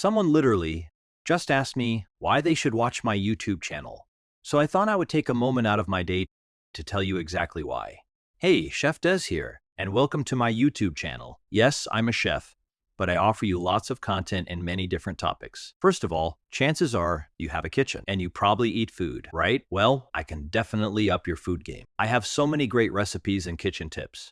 Someone literally just asked me why they should watch my YouTube channel. So I thought I would take a moment out of my day to tell you exactly why. Hey, Chef Dez here, and welcome to my YouTube channel. Yes, I'm a chef, but I offer you lots of content and many different topics. First of all, chances are you have a kitchen and you probably eat food, right? Well, I can definitely up your food game. I have so many great recipes and kitchen tips.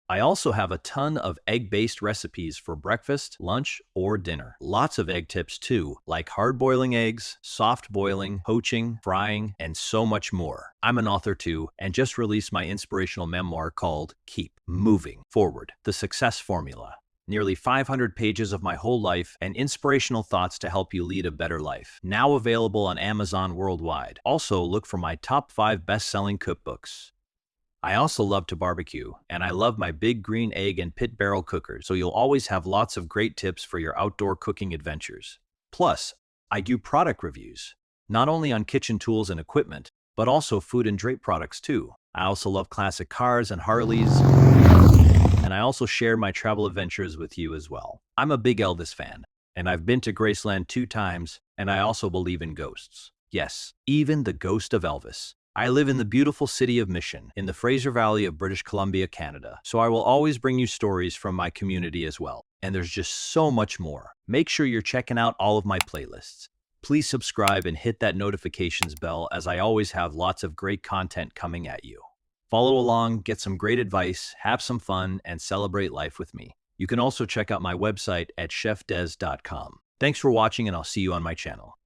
I also have a ton of egg-based recipes for breakfast, lunch, or dinner. Lots of egg tips too, like hard-boiling eggs, soft boiling, poaching, frying, and so much more. I'm an author too, and just released my inspirational memoir called Keep Moving Forward, The Success Formula. Nearly 500 pages of my whole life and inspirational thoughts to help you lead a better life. Now available on Amazon worldwide. Also, look for my top 5 best-selling cookbooks. I also love to barbecue, and I love my big green egg and pit barrel cookers, so you'll always have lots of great tips for your outdoor cooking adventures. Plus, I do product reviews, not only on kitchen tools and equipment, but also food and drape products too. I also love classic cars and Harleys, and I also share my travel adventures with you as well. I'm a big Elvis fan, and I've been to Graceland 2 times, and I also believe in ghosts. Yes, even the ghost of Elvis. I live in the beautiful city of Mission, in the Fraser Valley of British Columbia, Canada, so I will always bring you stories from my community as well. And there's just so much more. Make sure you're checking out all of my playlists. Please subscribe and hit that notifications bell, as I always have lots of great content coming at you. Follow along, get some great advice, have some fun, and celebrate life with me. You can also check out my website at chefdez.com. Thanks for watching, and I'll see you on my channel.